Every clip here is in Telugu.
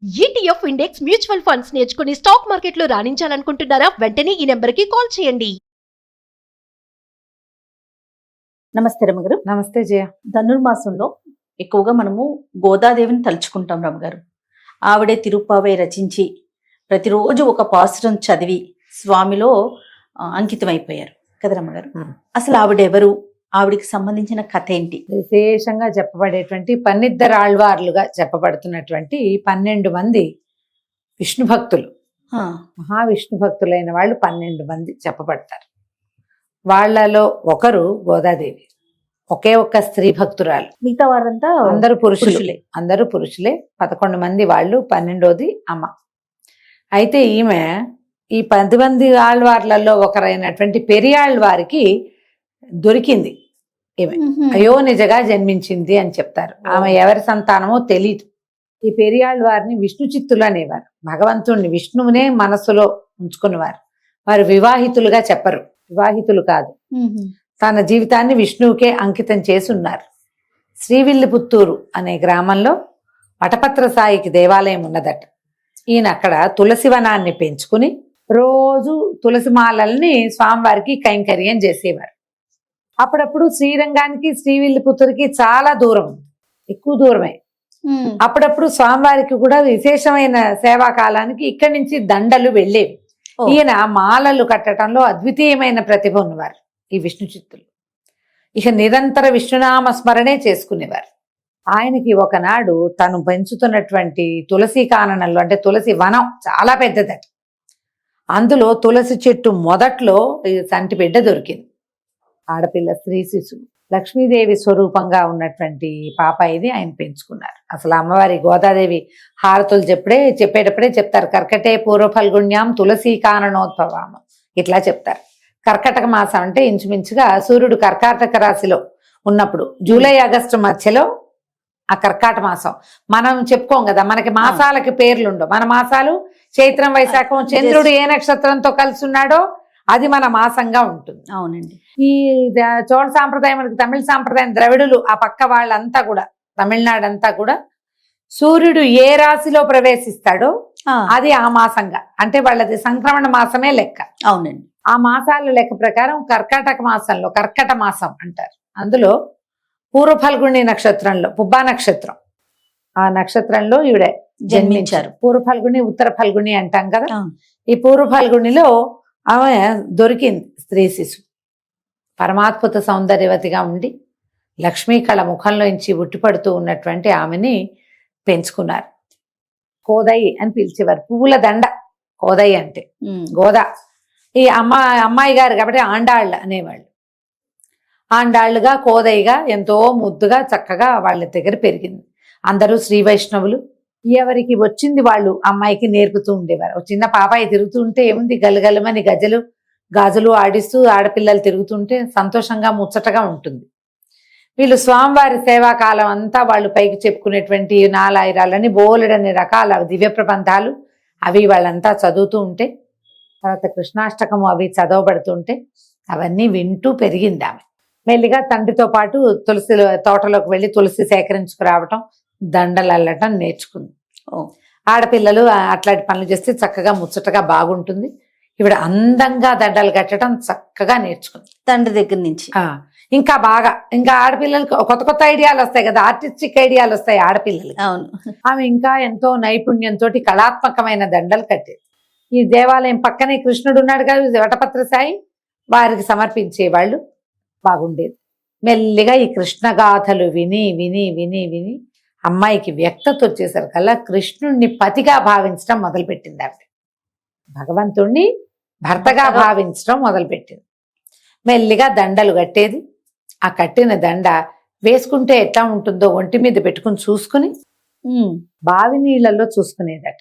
ఈటీఎఫ్ ఇండెక్స్ మ్యూచువల్ ఫండ్స్ నేర్చుకుని స్టాక్ మార్కెట్లో రాణించాలనుకుంటున్నారా? వెంటనే ఈ నెంబర్కి కాల్ చేయండి. నమస్తే రమగారు. నమస్తే జయ. ధనుర్మాసంలో ఎక్కువగా మనము గోదాదేవిని తలుచుకుంటాం రమగారు. ఆవిడే తిరుప్పావై రచించి ప్రతిరోజు ఒక పాసురం చదివి స్వామిలో అంకితం అయిపోయారు కదా రమగారు. అసలు ఆవిడెవరు, ఆవిడికి సంబంధించిన కథ ఏంటి? విశేషంగా చెప్పబడేటువంటి పన్నిద్దరాళ్వార్లుగా చెప్పబడుతున్నటువంటి 12 మంది విష్ణు భక్తులు, మహావిష్ణు భక్తులైన వాళ్ళు 12 మంది చెప్పబడతారు. వాళ్ళలో ఒకరు గోదాదేవి, ఒకే ఒక్క స్త్రీ భక్తురాలు. మిగతా వారంతా అందరూ పురుషులే. అందరూ పురుషులే. 11 మంది వాళ్ళు, 12వది అమ్మ. అయితే ఈమె ఈ 10 మంది ఆళ్వార్లలో ఒకరైనటువంటి పెరియాళ్వారికి దొరికింది. ఈమె అయోనిజగా జన్మించింది అని చెప్తారు. ఆమె ఎవరి సంతానమో తెలీదు. ఈ పెరియాళ్వారిని విష్ణు చిత్తులు అనేవారు. భగవంతుణ్ణి, విష్ణువునే మనస్సులో ఉంచుకునేవారు. వారు వివాహితులుగా చెప్పరు, వివాహితులు కాదు. తన జీవితాన్ని విష్ణువుకే అంకితం చేసి ఉన్నారు. శ్రీవిల్లిపుత్తూరు అనే గ్రామంలో వటపత్ర సాయికి దేవాలయం ఉన్నదట. ఈయన అక్కడ తులసి వనాన్ని పెంచుకుని రోజు తులసి మాలల్ని స్వామివారికి కైంకర్యం చేసేవారు. అప్పుడప్పుడు శ్రీరంగానికి శ్రీవిల్లిపుత్తూరుకి చాలా దూరం, ఎక్కువ దూరమే. అప్పుడప్పుడు స్వామివారికి కూడా విశేషమైన సేవా కాలానికి ఇక్కడి నుంచి దండలు వెళ్ళేవి. ఈయన మాలలు కట్టడంలో అద్వితీయమైన ప్రతిభ ఉన్నవారు ఈ విష్ణు చిత్తులు. ఇక నిరంతర విష్ణునామ స్మరణే చేసుకునేవారు. ఆయనకి ఒకనాడు తను పెంచుతున్నటువంటి తులసి కాననంలో, అంటే తులసి వనం చాలా పెద్దదట, అందులో తులసి చెట్టు మొదట్లో సంటి బిడ్డ దొరికింది. ఆడపిల్ల, స్త్రీ శిశువు, లక్ష్మీదేవి స్వరూపంగా ఉన్నటువంటి పాప ఇది. ఆయన పెంచుకున్నారు. అసలు అమ్మవారి గోదాదేవి హారతులు చెప్పేటప్పుడే చెప్తారు, కర్కటే పూర్వ ఫల్గుణ్యాం తులసీ కాననోద్భవామ, ఇట్లా చెప్తారు. కర్కటక మాసం అంటే ఇంచుమించుగా సూర్యుడు కర్కాటక రాశిలో ఉన్నప్పుడు, జూలై ఆగస్టు మధ్యలో ఆ కర్కాట మాసం. మనం చెప్పుకోం కదా, మనకి మాసాలకి పేర్లు ఉండవు. మన మాసాలు చైత్రం, వైశాఖం. చంద్రుడు ఏ నక్షత్రంతో కలిసి ఉన్నాడో అది మన మాసంగా ఉంటుంది. అవునండి. ఈ చోళ సాంప్రదాయం, మనకి తమిళ సాంప్రదాయం, ద్రవిడులు ఆ పక్క వాళ్ళంతా కూడా, తమిళనాడు అంతా కూడా సూర్యుడు ఏ రాశిలో ప్రవేశిస్తాడో అది ఆ మాసంగా, అంటే వాళ్ళది సంక్రమణ మాసమే లెక్క. అవునండి. ఆ మాసాల లెక్క ప్రకారం కర్కాటక మాసంలో, కర్కట మాసం అంటారు, అందులో పూర్వ ఫల్గుణి నక్షత్రంలో, పుబ్బా నక్షత్రం, ఆ నక్షత్రంలో ఈవిడ జన్మించారు. పూర్వ ఫల్గుణి, ఉత్తర ఫల్గుణి అంటాం కదా. ఈ పూర్వ ఫల్గుణిలో ఆమె దొరికింది స్త్రీ శిశు. పరమాద్భుత సౌందర్యవతిగా ఉండి లక్ష్మీ కళ ముఖంలోంచి ఉట్టిపడుతూ ఉన్నటువంటి ఆమెని పెంచుకున్నారు. కోదయి అని పిలిచేవారు. పువ్వుల దండ కోదయి అంటే, గోదా. ఈ అమ్మాయి గారు కాబట్టి ఆండాళ్ళు అనేవాళ్ళు. ఆండాళ్ళుగా, కోదయిగా ఎంతో ముద్దుగా చక్కగా వాళ్ళ దగ్గర పెరిగింది. అందరూ శ్రీ వైష్ణవులు. ఎవరికి వచ్చింది వాళ్ళు అమ్మాయికి నేర్పుతూ ఉండేవారు. చిన్న పాపాయి తిరుగుతూ ఉంటే ఏముంది, గలగలమని గాజులు ఆడిస్తూ ఆడపిల్లలు తిరుగుతుంటే సంతోషంగా ముచ్చటగా ఉంటుంది. వీళ్ళు స్వామివారి సేవాకాలం అంతా వాళ్ళు పైకి చెప్పుకునేటువంటి నాలాయిరాలని, బోలెడని రకాల దివ్య ప్రబంధాలు అవి వాళ్ళంతా చదువుతూ ఉంటే, తర్వాత కృష్ణాష్టకము అవి చదవబడుతుంటే అవన్నీ వింటూ పెరిగింది ఆమె. మెల్లిగా తండ్రితో పాటు తులసి తోటలోకి వెళ్ళి తులసి సేకరించుకురావటం, దండలు అల్లటం నేర్చుకుంది. ఆడపిల్లలు అట్లాంటి పనులు చేస్తే చక్కగా ముచ్చటగా బాగుంటుంది. ఈవిడ అందంగా దండలు కట్టడం చక్కగా నేర్చుకుంది తండ్రి దగ్గర నుంచి. ఇంకా బాగా, ఇంకా ఆడపిల్లలకు కొత్త కొత్త ఐడియాలు వస్తాయి కదా, ఆర్టిస్టిక్ ఐడియాలు వస్తాయి ఆడపిల్లలు. అవును. ఆమె ఇంకా ఎంతో నైపుణ్యంతో కళాత్మకమైన దండలు కట్టేది. ఈ దేవాలయం పక్కనే కృష్ణుడు ఉన్నాడు కదా, వటపత్ర సాయి, వారికి సమర్పించేవాళ్ళు. బాగుండేది. మెల్లిగా ఈ కృష్ణ గాథలు విని విని విని విని అమ్మాయికి వ్యక్తత వచ్చేసరికల్లా కృష్ణుణ్ణి పతిగా భావించడం మొదలుపెట్టింది ఆవిడ. భగవంతుణ్ణి భర్తగా భావించడం మొదలుపెట్టింది. మెల్లిగా దండలు కట్టేది. ఆ కట్టిన దండ వేసుకుంటే ఎట్లా ఉంటుందో ఒంటి మీద పెట్టుకుని చూసుకుని బావి నీళ్ళల్లో చూసుకునేదట.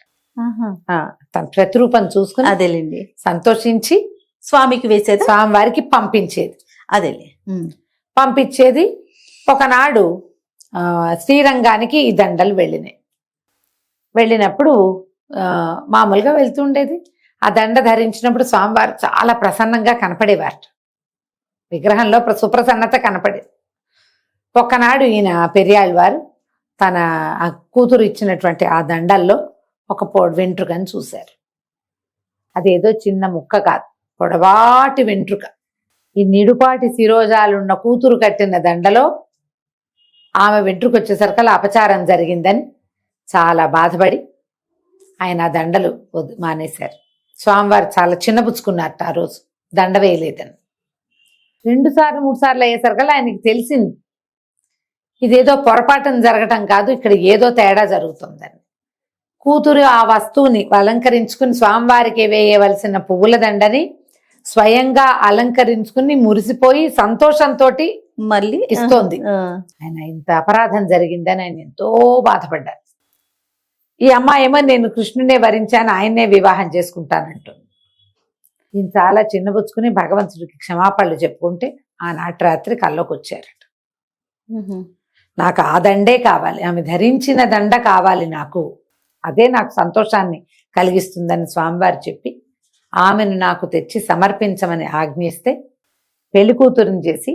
తన ప్రతిరూపం చూసుకుని అదేలేండి సంతోషించి స్వామికి వేసేది, స్వామివారికి పంపించేది. అదేలే పంపించేది. ఒకనాడు శ్రీరంగానికి ఈ దండలు వెళ్ళినప్పుడు మామూలుగా వెళ్తుండేది. ఆ దండ ధరించినప్పుడు స్వామివారు చాలా ప్రసన్నంగా కనపడేవారు. విగ్రహంలో సుప్రసన్నత కనపడేది. ఒక్కనాడు ఈయన పెరియాళ్వారు తన కూతురు ఇచ్చినటువంటి ఆ దండల్లో ఒక వెంట్రుకని చూశారు. అదేదో చిన్న ముక్క కాదు, పొడవాటి వెంట్రుక. ఈ నిడుపాటి శిరోజాలున్న కూతురు కట్టిన దండలో ఆమె వెంట్రుక వచ్చేసరికల్లా అపచారం జరిగిందని చాలా బాధపడి ఆయన ఆ దండలు మానేశారు. స్వామివారు చాలా చిన్నపుచ్చుకున్నారట ఆ రోజు, దండ వేయలేదని. 2 సార్లు 3 సార్లు అయ్యేసరికల్లా ఆయనకి తెలిసింది ఇదేదో పొరపాటున జరగటం కాదు, ఇక్కడ ఏదో తేడా జరుగుతుందని. కూతురు ఆ వస్తువుని అలంకరించుకుని స్వామివారికి వేయవలసిన పువ్వుల దండని స్వయంగా అలంకరించుకుని మురిసిపోయి సంతోషంతో మళ్ళీ ఇస్తోంది. ఆయన ఇంత అపరాధం జరిగిందని ఆయన ఎంతో బాధపడ్డారు. ఈ అమ్మాయి ఏమో నేను కృష్ణునే వరించాను, ఆయన్నే వివాహం చేసుకుంటానంటుంది. ఈయన చాలా చిన్నబుచ్చుకుని భగవంతుడికి క్షమాపణలు చెప్పుకుంటే ఆనాటి రాత్రి కల్లోకి వచ్చారట. నాకు ఆ దండే కావాలి, ఆమె ధరించిన దండ కావాలి, నాకు అదే నాకు సంతోషాన్ని కలిగిస్తుందని స్వామివారు చెప్పి ఆమెను నాకు తెచ్చి సమర్పించమని ఆజ్ఞిస్తే పెళ్లి కూతురుని చేసి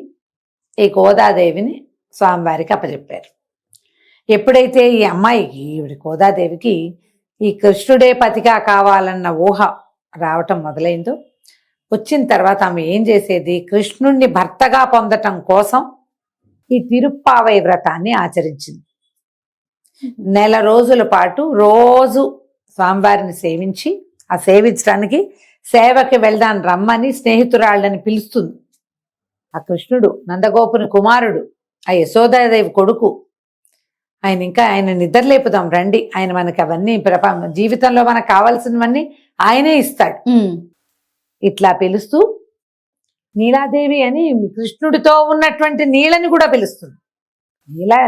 ఈ గోదాదేవిని స్వామివారికి అప్పచెప్పారు. ఎప్పుడైతే ఈ అమ్మాయికి ఈవిడ గోదాదేవికి ఈ కృష్ణుడే పతిగా కావాలన్న ఊహ రావటం మొదలైందో, వచ్చిన తర్వాత ఆమె ఏం చేసేది, కృష్ణుణ్ణి భర్తగా పొందటం కోసం ఈ తిరుప్పావై వ్రతాన్ని ఆచరించింది. 1 రోజుల పాటు రోజు స్వామివారిని సేవించి, ఆ సేవించడానికి సేవకి వెళ్దాం రమ్మని స్నేహితురాళ్ళని పిలుస్తుంది. ఆ కృష్ణుడు నందగోపుని కుమారుడు, ఆ యశోదాదేవి కొడుకు. ఆయన నిద్రలేపుదాం రండి, ఆయన మనకి అవన్నీ జీవితంలో మనకు కావాల్సినవన్నీ ఆయనే ఇస్తాడు. ఇట్లా పిలుస్తూ నీలాదేవి అని కృష్ణుడితో ఉన్నటువంటి నీళ్ళని కూడా పిలుస్తుంది.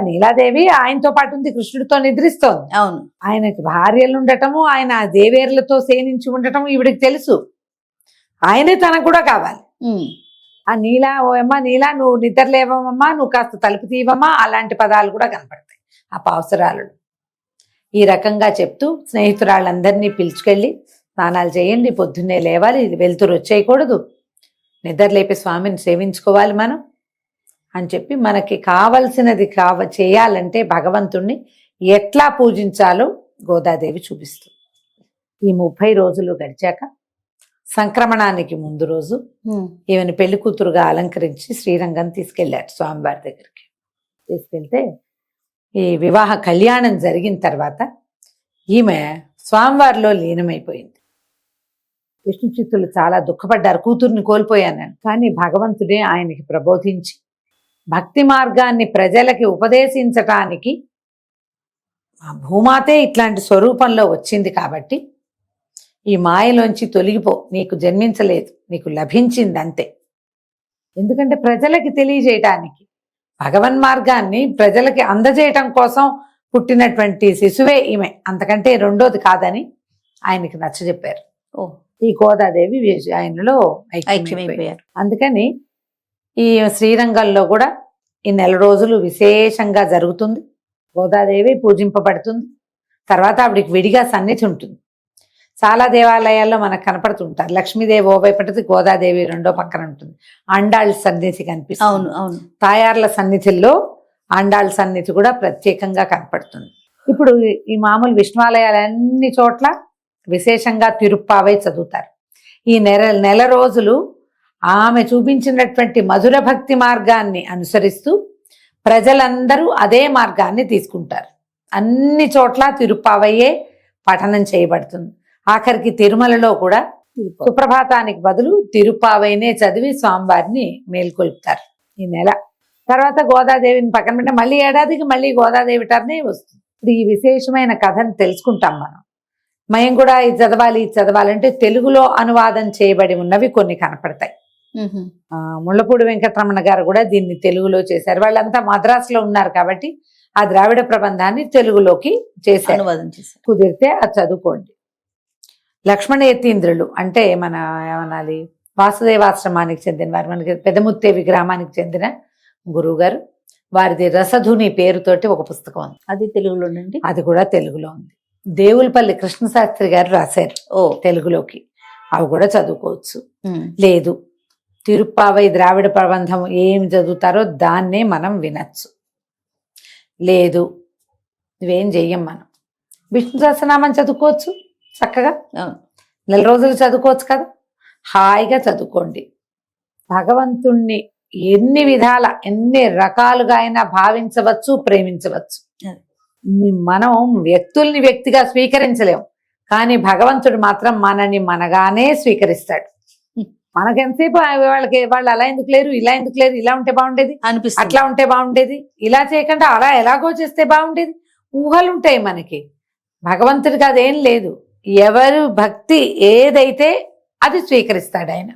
నీలాదేవి ఆయనతో పాటు ఉంది, కృష్ణుడితో నిద్రిస్తోంది. అవును, ఆయనకి భార్యలు ఉండటము, ఆయన దేవేర్లతో సేనించి ఉండటము ఈవిడికి తెలుసు. ఆయనే తనకు కూడా కావాలి. ఆ నీలా, ఓ అమ్మ నీలా, నువ్వు నిద్రలేవమ్మా, నువ్వు కాస్త తలుపు తీవమ్మా, అలాంటి పదాలు కూడా కనపడతాయి ఆ పావసరాలు. ఈ రకంగా చెప్తూ స్నేహితురాళ్ళందరినీ పిలుచుకెళ్ళి స్నానాలు చేయండి, పొద్దున్నే లేవాలి, వెలుతురు వచ్చేయకూడదు, నిద్రలేపి స్వామిని సేవించుకోవాలి మనం అని చెప్పి మనకి కావలసినది చేయాలంటే భగవంతుణ్ణి ఎట్లా పూజించాలో గోదాదేవి చూపిస్తుంది. ఈ 30 రోజులు గడిచాక సంక్రమణానికి ముందు రోజు ఈమెను పెళ్లి కూతురుగా అలంకరించి శ్రీరంగం తీసుకెళ్ళాడు స్వామివారి దగ్గరికి. తీసుకెళ్తే ఈ వివాహ కళ్యాణం జరిగిన తర్వాత ఈమె స్వామివారిలో లీనమైపోయింది. విష్ణు చిత్తులు చాలా దుఃఖపడ్డారు, కూతుర్ని కోల్పోయానని. కానీ భగవంతుడే ఆయనకి ప్రబోధించి భక్తి మార్గాన్ని ప్రజలకి ఉపదేశించటానికి ఆ భూమాతే ఇట్లాంటి స్వరూపంలో వచ్చింది కాబట్టి ఈ మాయలోంచి తొలగిపో, నీకు జన్మించలేదు, నీకు లభించింది అంతే. ఎందుకంటే ప్రజలకి తెలియజేయటానికి, భగవన్ మార్గాన్ని ప్రజలకి అందజేయటం కోసం పుట్టినటువంటి శిశువే ఈమె, అంతకంటే రెండోది కాదని ఆయనకి నచ్చజెప్పారు. ఈ గోదాదేవి ఆయనలో ఐక్యమైపోయారు. అందుకని ఈ శ్రీరంగంలో కూడా ఈ 1 రోజులు విశేషంగా జరుగుతుంది. గోదాదేవి పూజింపబడుతుంది. తర్వాత ఆవిడికి విడిగా సన్నిధి ఉంటుంది. చాలా దేవాలయాల్లో మనకు కనపడుతుంటారు. లక్ష్మీదేవి ఓ వైపు ఉంటుంది, గోదాదేవి రెండో పక్కన ఉంటుంది. ఆండాళ్ళ సన్నిధి కనిపిస్తుంది. అవును అవును, తాయార్ల సన్నిధిలో ఆండాళ్ళ సన్నిధి కూడా ప్రత్యేకంగా కనపడుతుంది. ఇప్పుడు ఈ మామూలు విష్ణువాలయాలన్ని చోట్ల విశేషంగా తిరుప్పావై చదువుతారు. ఈ 1 రోజులు ఆమె చూపించినటువంటి మధుర భక్తి మార్గాన్ని అనుసరిస్తూ ప్రజలందరూ అదే మార్గాన్ని తీసుకుంటారు. అన్ని చోట్ల తిరుప్పావయ్యే పఠనం చేయబడుతుంది. ఆఖరికి తిరుమలలో కూడా సుప్రభాతానికి బదులు తిరుప్పావైనే చదివి స్వామివారిని మేల్కొల్పుతారు ఈ నెల. తర్వాత గోదాదేవిని పక్కన పెట్టి మళ్ళీ ఏడాదికి మళ్ళీ గోదాదేవి టర్నే వస్తుంది. ఇప్పుడు ఈ విశేషమైన కథను తెలుసుకుంటాం మనం. మేము కూడా ఇది చదవాలంటే తెలుగులో అనువాదం చేయబడి ఉన్నవి కొన్ని కనపడతాయి. ముళ్ళపూడి వెంకటరమణ గారు కూడా దీన్ని తెలుగులో చేశారు. వాళ్ళంతా మద్రాసులో ఉన్నారు కాబట్టి ఆ ద్రావిడ ప్రబంధాన్ని తెలుగులోకి చేశారు. కుదిరితే అది చదువుకోండి. లక్ష్మణ యతీంద్రులు అంటే మన ఏమనాలి, వాసుదేవాశ్రమానికి చెందిన వారు, మనకి పెదముత్తేవి గ్రామానికి చెందిన గురువు గారు, వారిది రసధుని పేరుతోటి ఒక పుస్తకం ఉంది. అది తెలుగులోనండి? అది కూడా తెలుగులో ఉంది. దేవులపల్లి కృష్ణశాస్త్రి గారు రాశారు తెలుగులోకి. అవి కూడా చదువుకోవచ్చు. లేదు తిరుప్పావై ద్రావిడ ప్రబంధం ఏమి చదువుతారో దాన్నే మనం వినచ్చు. లేదు ఇవేం చెయ్యం మనం, విష్ణు సహస్రనామం చదువుకోవచ్చు చక్కగా, అవును. 4 రోజులు చదువుకోవచ్చు కదా, హాయిగా చదువుకోండి. భగవంతుణ్ణి ఎన్ని రకాలుగా అయినా భావించవచ్చు, ప్రేమించవచ్చు. మనం వ్యక్తిగా స్వీకరించలేం, కానీ భగవంతుడు మాత్రం మనని మనగానే స్వీకరిస్తాడు. మనకెంతసేపు వాళ్ళు అలా ఎందుకు లేరు, ఇలా ఎందుకు లేరు, ఇలా ఉంటే బాగుండేది, అనిపిస్తుంది. అట్లా ఉంటే బాగుండేది, ఇలా చేయకుండా అలా ఎలాగో చేస్తే బాగుండేది, ఊహలు ఉంటాయి మనకి. భగవంతుడికి అదేం లేదు. ఎవరు భక్తి ఏదైతే అది స్వీకరిస్తాడు ఆయన.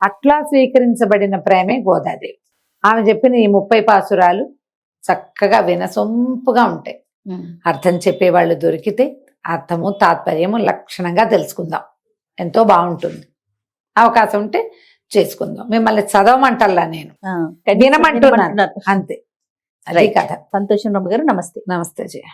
అట్లా స్వీకరించబడిన ప్రేమే గోదాదేవి. ఆమె చెప్పిన ఈ 30 పాసురాలు చక్కగా వినసొంపుగా ఉంటాయి. అర్థం చెప్పేవాళ్ళు దొరికితే అర్థము తాత్పర్యము లక్షణంగా తెలుసుకుందాం, ఎంతో బాగుంటుంది. అవకాశం ఉంటే చేసుకుందాం. మిమ్మల్ని చదవమంటల్లా, నేను వినమంటున్నాను అంతే. అదే కథ. సంతోషం రమ్మ గారు. నమస్తే. నమస్తే జయ.